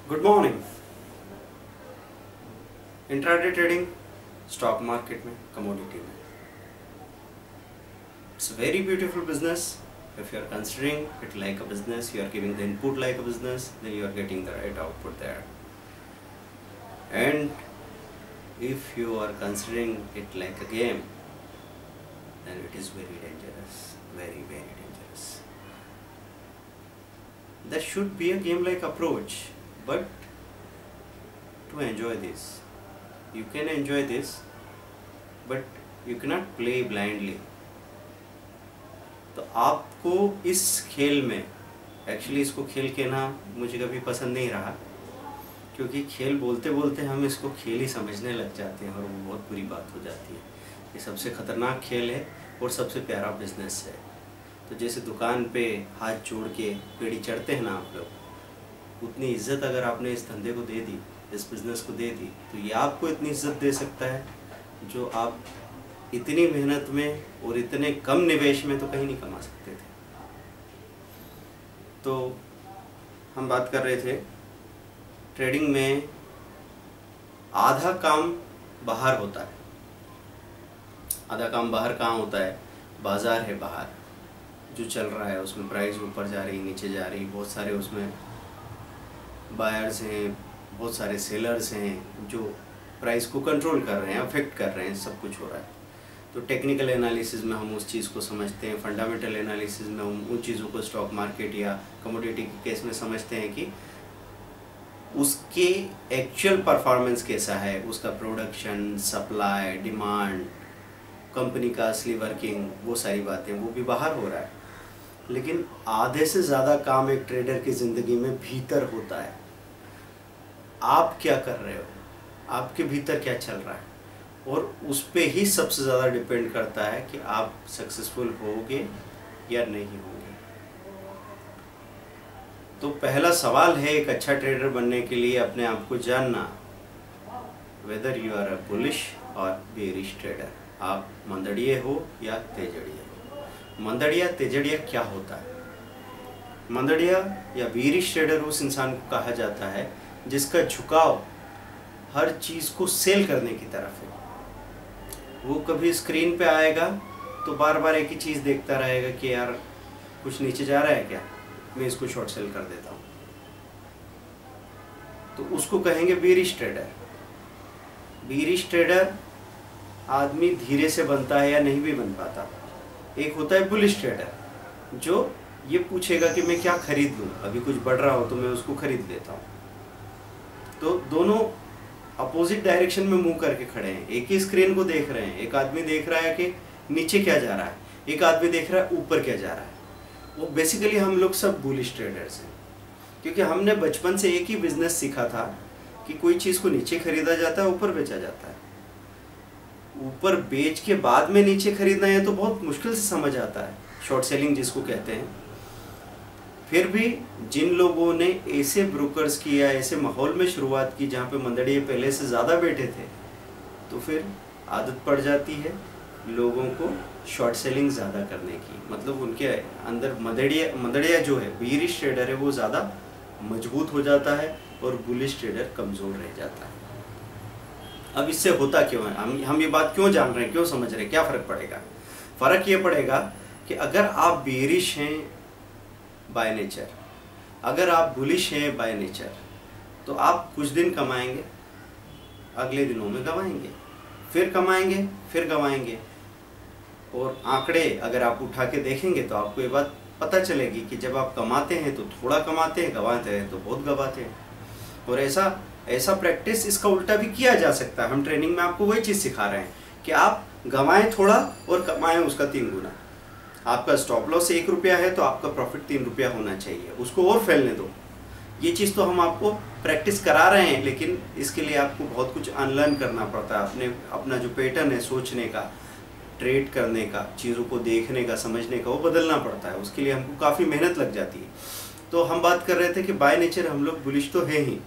Good morning. Intraday trading stock market में, commodity में, it's a very beautiful business. If you are considering it like a business, you are giving the input like a business, then you are getting the right output there. And if you are considering it like a game, then it is very dangerous, very dangerous. There should be a game-like approach, but to enjoy this, you can enjoy this, but you cannot play blindly. तो आपको इस खेल में, actually इसको खेल कहना मुझे कभी पसंद नहीं रहा, क्योंकि खेल बोलते बोलते हम इसको खेल ही समझने लग जाते हैं और वो बहुत बुरी बात हो जाती है. ये सबसे ख़तरनाक खेल है और सबसे प्यारा बिजनेस है. तो जैसे दुकान पे हाथ जोड़ के पेड़ी चढ़ते हैं ना आप लोग, उतनी इज्जत अगर आपने इस धंधे को दे दी, इस बिज़नेस को दे दी, तो ये आपको इतनी इज्जत दे सकता है जो आप इतनी मेहनत में और इतने कम निवेश में तो कहीं नहीं कमा सकते थे. तो हम बात कर रहे थे ट्रेडिंग में आधा काम बाहर होता है. आधा काम बाहर कहाँ होता है? बाज़ार है बाहर, जो चल रहा है उसमें प्राइस ऊपर जा रही, नीचे जा रही, बहुत सारे उसमें बायर्स हैं, बहुत सारे सेलर्स हैं जो प्राइस को कंट्रोल कर रहे हैं, अफेक्ट कर रहे हैं, सब कुछ हो रहा है. तो टेक्निकल एनालिसिस में हम उस चीज़ को समझते हैं, फंडामेंटल एनालिसिस में हम उन चीज़ों को स्टॉक मार्केट या कमोडिटी के केस में समझते हैं कि उसके एक्चुअल परफॉर्मेंस कैसा है, उसका प्रोडक्शन, सप्लाई, डिमांड, कंपनी का असली वर्किंग, वो सारी बातें वो भी बाहर हो रहा है. लेकिन आधे से ज़्यादा काम एक ट्रेडर की ज़िंदगी में भीतर होता है. आप क्या कर रहे हो, आपके भीतर क्या चल रहा है, और उस पे ही सबसे ज़्यादा डिपेंड करता है कि आप सक्सेसफुल होगे या नहीं होंगे. तो पहला सवाल है एक अच्छा ट्रेडर बनने के लिए अपने आप को जानना, whether you are a bullish और बेरिश ट्रेडर. आप मंदड़िए हो या तेजड़िए हो. मंदड़िया तेजड़िया क्या होता है? मंदड़िया या बेरिश ट्रेडर उस इंसान को कहा जाता है जिसका झुकाव हर चीज़ को सेल करने की तरफ है. वो कभी स्क्रीन पे आएगा तो बार बार एक ही चीज़ देखता रहेगा कि यार कुछ नीचे जा रहा है क्या, मैं इसको शॉर्ट सेल कर देता हूँ. तो उसको कहेंगे बेरिश ट्रेडर. बेरिश ट्रेडर आदमी धीरे से बनता है या नहीं भी बन पाता. एक होता है बुलिश ट्रेडर जो ये पूछेगा कि मैं क्या खरीद लूँ, अभी कुछ बढ़ रहा हो तो मैं उसको खरीद लेता हूँ. तो दोनों अपोजिट डायरेक्शन में मूव करके खड़े हैं, एक ही स्क्रीन को देख रहे हैं. एक आदमी देख रहा है कि नीचे क्या जा रहा है, एक आदमी देख रहा है ऊपर क्या जा रहा है. वो बेसिकली हम लोग सब बुलिश ट्रेडर्स हैं, क्योंकि हमने बचपन से एक ही बिजनेस सीखा था कि कोई चीज़ को नीचे खरीदा जाता है, ऊपर बेचा जाता है. ऊपर बेच के बाद में नीचे खरीदना है तो बहुत मुश्किल से समझ आता है, शॉर्ट सेलिंग जिसको कहते हैं. फिर भी जिन लोगों ने ऐसे ब्रोकर्स की या ऐसे माहौल में शुरुआत की जहाँ पे मंदड़िए पहले से ज़्यादा बैठे थे, तो फिर आदत पड़ जाती है लोगों को शॉर्ट सेलिंग ज़्यादा करने की. मतलब उनके अंदर मंदड़िया जो है, बेरिश ट्रेडर है, वो ज़्यादा मजबूत हो जाता है और बुलिश ट्रेडर कमज़ोर रह जाता है. अब इससे होता क्यों है, हम ये बात क्यों जान रहे हैं, क्यों समझ रहे हैं, क्या फ़र्क पड़ेगा? फ़र्क ये पड़ेगा कि अगर आप बेरिश हैं बाय नेचर, अगर आप बुलिश हैं बाय नेचर, तो आप कुछ दिन कमाएंगे, अगले दिनों में गवाएंगे, फिर कमाएंगे, फिर गवाएंगे. और आंकड़े अगर आप उठा के देखेंगे तो आपको ये बात पता चलेगी कि जब आप कमाते हैं तो थोड़ा कमाते हैं, गवाते हैं तो बहुत गवाते हैं. और ऐसा प्रैक्टिस, इसका उल्टा भी किया जा सकता है. हम ट्रेनिंग में आपको वही चीज़ सिखा रहे हैं कि आप गवाएं थोड़ा और कमाएं उसका 3 गुना. आपका स्टॉप लॉस 1 रुपया है तो आपका प्रॉफिट 3 रुपया होना चाहिए, उसको और फैलने दो. ये चीज़ तो हम आपको प्रैक्टिस करा रहे हैं, लेकिन इसके लिए आपको बहुत कुछ अनलर्न करना पड़ता है. अपना जो पैटर्न है सोचने का, ट्रेड करने का, चीज़ों को देखने का, समझने का, वो बदलना पड़ता है. उसके लिए हमको काफ़ी मेहनत लग जाती है. तो हम बात कर रहे थे कि बाय नेचर हम लोग बुलिश तो है ही,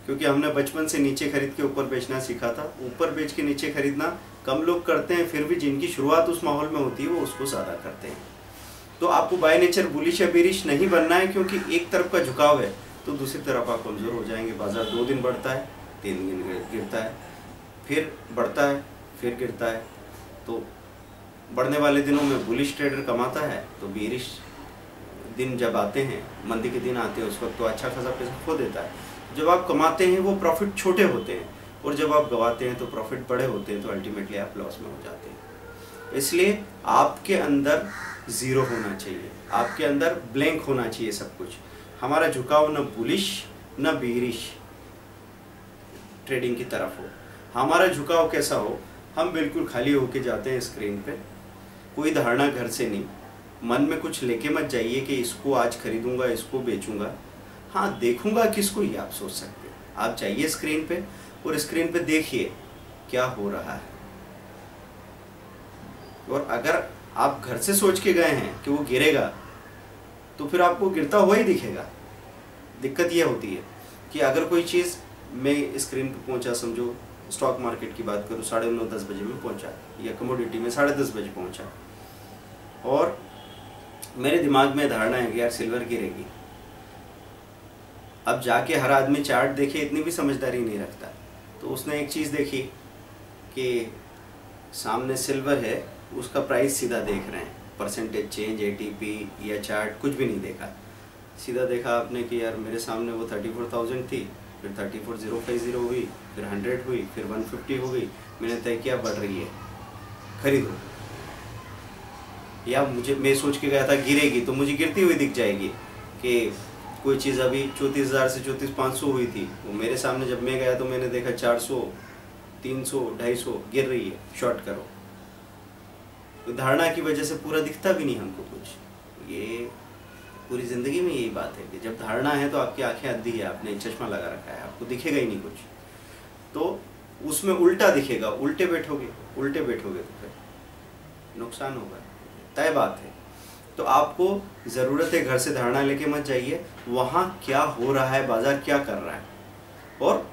क्योंकि हमने बचपन से नीचे खरीद के ऊपर बेचना सीखा था. ऊपर बेच के नीचे खरीदना कम लोग करते हैं, फिर भी जिनकी शुरुआत उस माहौल में होती है वो उसको ज़्यादा करते हैं. तो आपको बाय नेचर बुलिश या बेरिश नहीं बनना है, क्योंकि एक तरफ का झुकाव है तो दूसरी तरफ आप कमज़ोर हो जाएंगे। बाजार 2 दिन बढ़ता है, 3 दिन गिरता है, फिर बढ़ता है, फिर गिरता है। तो बढ़ने वाले दिनों में बुलिश ट्रेडर कमाता है, तो बेरिश दिन जब आते हैं, मंदी के दिन आते हैं, उस वक्त तो अच्छा खासा पैसा खो देता है। जब आप कमाते हैं वो प्रॉफिट छोटे होते हैं, और जब आप गवाते हैं तो प्रॉफिट बड़े होते हैं, तो अल्टीमेटली आप लॉस में हो जाते हैं। इसलिए आपके अंदर ज़ीरो होना चाहिए, आपके अंदर ब्लैंक होना चाहिए सब कुछ। हमारा झुकाव न बुलिश न बेरिश ट्रेडिंग की तरफ हो। हमारा झुकाव कैसा हो, हम बिल्कुल खाली होके जाते हैं स्क्रीन पे, कोई धारणा घर से नहीं, मन में कुछ लेके मत जाइए कि इसको आज खरीदूंगा, इसको बेचूंगा, हाँ देखूंगा किसको, ये आप सोच सकते हैं। आप जाइए स्क्रीन पे और स्क्रीन पे देखिए क्या हो रहा है। और अगर आप घर से सोच के गए हैं कि वो गिरेगा, तो फिर आपको गिरता हुआ ही दिखेगा। दिक्कत ये होती है कि अगर कोई चीज़, मैं स्क्रीन पे पहुंचा, समझो स्टॉक मार्केट की बात करूँ, 9:30-10 बजे में पहुंचा, या कमोडिटी में 10:30 बजे पहुंचा, और मेरे दिमाग में धारणा है कि यार सिल्वर गिरेगी। अब जाके हर आदमी चार्ट देखे इतनी भी समझदारी नहीं रखता, तो उसने एक चीज़ देखी कि सामने सिल्वर है, उसका प्राइस सीधा देख रहे हैं, परसेंटेज चेंज, ATP या चार्ट कुछ भी नहीं देखा, सीधा देखा आपने कि यार मेरे सामने वो 34,000 थी, फिर 34,050 हुई, फिर 100 हुई, फिर 150 हो गई। मैंने तय किया बढ़ रही है, खरीदो। या मैं सोच के गया था गिरेगी, तो मुझे गिरती हुई दिख जाएगी कि कोई चीज़ अभी 34,000 से 34,500 हुई थी, वो मेरे सामने जब मैं गया तो मैंने देखा 400, 300, 250 गिर रही है, शॉर्ट करो। तो धारणा की वजह से पूरा दिखता भी नहीं हमको कुछ। ये पूरी ज़िंदगी में यही बात है कि जब धारणा है तो आपकी आंखें अंधी है, आपने चश्मा लगा रखा है, आपको दिखेगा ही नहीं कुछ, तो उसमें उल्टा दिखेगा। उल्टे बैठोगे तो फिर नुकसान होगा, तय बात है। तो आपको ज़रूरत है घर से धारणा लेके मत जाइए, वहाँ क्या हो रहा है, बाजार क्या कर रहा है, और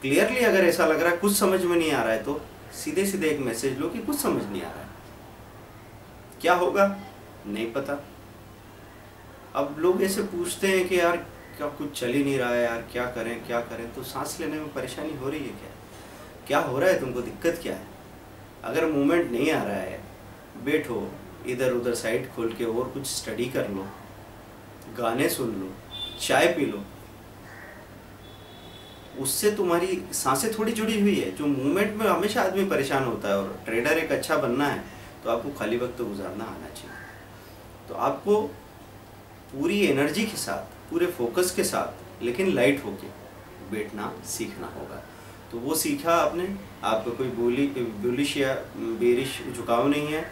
क्लियरली अगर ऐसा लग रहा है कुछ समझ में नहीं आ रहा है, तो सीधे सीधे एक मैसेज लो कि कुछ समझ नहीं आ रहा है। क्या होगा नहीं पता। अब लोग ऐसे पूछते हैं कि यार क्या कुछ चल ही नहीं रहा है यार, क्या करें, तो सांस लेने में परेशानी हो रही है क्या हो रहा है, तुमको दिक्कत क्या है? अगर मूवमेंट नहीं आ रहा है, बैठो इधर उधर साइड खोल के और कुछ स्टडी कर लो, गाने सुन लो, चाय पी लो, उससे तुम्हारी सांसें थोड़ी जुड़ी हुई है। जो मूवमेंट में हमेशा आदमी परेशान होता है, और ट्रेडर एक अच्छा बनना है तो आपको खाली वक्त गुजारना आना चाहिए। तो आपको पूरी एनर्जी के साथ, पूरे फोकस के साथ, लेकिन लाइट होके बैठना सीखना होगा। तो वो सीखा आपने, आपका कोई बुलिश या बेरिश झुकाव नहीं है।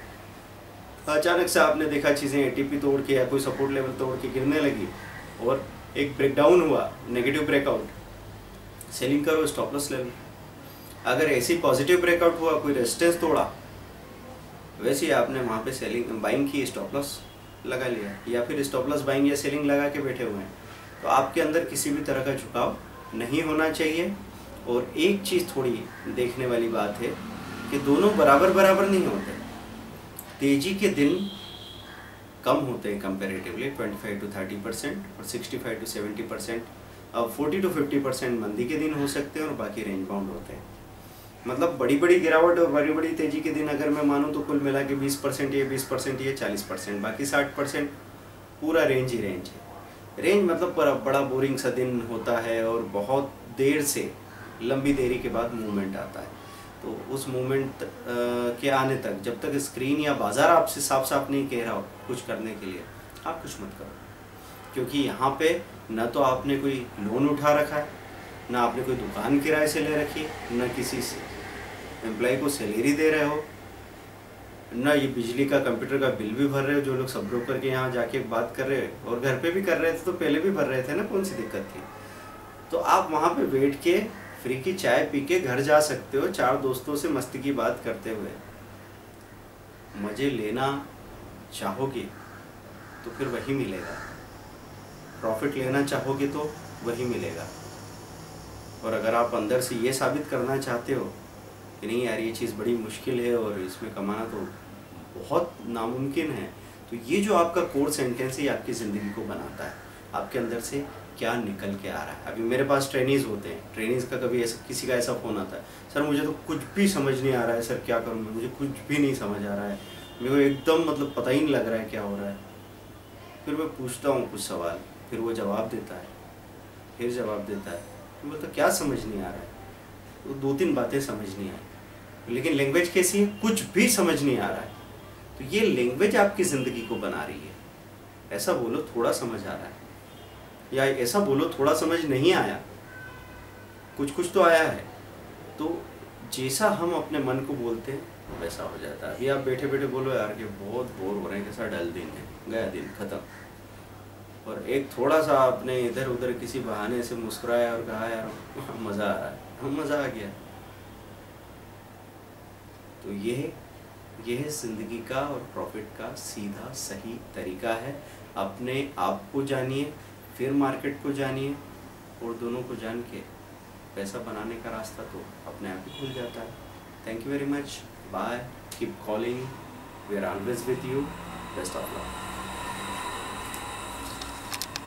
अचानक से आपने देखा चीज़ें ATP तोड़ के या कोई सपोर्ट लेवल तोड़ के गिरने लगी, और एक ब्रेकडाउन हुआ, नेगेटिव ब्रेकआउट, सेलिंग करो, स्टॉप लॉस ले लो। अगर ऐसी पॉजिटिव ब्रेकआउट हुआ, कोई रेजिस्टेंस तोड़ा, वैसे ही आपने वहाँ पे सेलिंग बाइंग की, स्टॉप लॉस लगा लिया, या फिर स्टॉप लॉस बाइंग या सेलिंग लगा के बैठे हुए हैं। तो आपके अंदर किसी भी तरह का झुकाव नहीं होना चाहिए। और एक चीज़ थोड़ी देखने वाली बात है कि दोनों बराबर नहीं होते। तेजी के दिन कम होते हैं कंपैरेटिवली 25 to 30% और 65 to 70%, अब 40 to 50% मंदी के दिन हो सकते हैं, और बाकी रेंज बाउंड होते हैं। मतलब बड़ी गिरावट और बड़ी तेजी के दिन अगर मैं मानूँ तो कुल मिला के 20% ये 20% ये 40%, बाकी 60% पूरा रेंज ही रेंज है। रेंज मतलब बड़ा बोरिंग सा दिन होता है, और बहुत देर से, लंबी देरी के बाद मूवमेंट आता है। तो उस मूवमेंट के आने तक, जब तक स्क्रीन या बाज़ार आपसे साफ नहीं कह रहा हो कुछ करने के लिए, आप कुछ मत करो। क्योंकि यहाँ पे न तो आपने कोई लोन उठा रखा है, ना आपने कोई दुकान किराए से ले रखी है, ना किसी से एम्प्लॉय को सैलरी दे रहे हो, ना ये बिजली का कंप्यूटर का बिल भी भर रहे हो, जो लोग सब ब्रोकर के यहाँ जाके बात कर रहे हो, और घर पे भी कर रहे थे तो पहले भी भर रहे थे ना, कौन सी दिक्कत थी। तो आप वहाँ पे बैठ के फ्री की चाय पी के घर जा सकते हो, 4 दोस्तों से मस्ती की बात करते हुए। मज़े लेना चाहोगे तो फिर वही मिलेगा, प्रॉफिट लेना चाहोगे तो वही मिलेगा। और अगर आप अंदर से ये साबित करना चाहते हो कि नहीं यार ये चीज़ बड़ी मुश्किल है और इसमें कमाना तो बहुत नामुमकिन है, तो ये जो आपका कोर सेंटेंस है, ये आपकी ज़िंदगी को बनाता है। आपके अंदर से क्या निकल के आ रहा है। अभी मेरे पास ट्रेनीज होते हैं, ट्रेनीज का कभी ऐसा किसी का ऐसा फ़ोन आता है, सर मुझे तो कुछ भी समझ नहीं आ रहा है सर, क्या करूँ मैं, मुझे कुछ भी नहीं समझ आ रहा है, मेरे को एकदम मतलब पता ही नहीं लग रहा है क्या हो रहा है। फिर मैं पूछता हूँ कुछ सवाल, फिर वो जवाब देता है, फिर जवाब देता है, फिर बोलता क्या समझ नहीं आ रहा है, तो 2-3 बातें समझ नहीं आई। लेकिन लैंग्वेज कैसी है, कुछ भी समझ नहीं आ रहा है। तो ये लैंग्वेज आपकी ज़िंदगी को बना रही है। ऐसा बोलो थोड़ा समझ आ रहा है, या ऐसा बोलो थोड़ा समझ नहीं आया, कुछ कुछ तो आया है। तो जैसा हम अपने मन को बोलते हैं वैसा हो जाता है। अभी आप बैठे बैठे बोलो यार कि बहुत बोर हो रहे हैं, कैसा डल दिन है, गया दिन खत्म। और एक थोड़ा सा आपने इधर उधर किसी बहाने से मुस्कुराया और कहा यार मज़ा आ रहा है, मज़ा आ गया। तो यह ज़िंदगी का और प्रॉफिट का सीधा सही तरीका है। अपने आप को जानिए, फिर मार्केट को जानिए, और दोनों को जान के पैसा बनाने का रास्ता तो अपने आप ही खुल जाता है। Thank you very much, bye, keep calling, we are always with you, best of luck.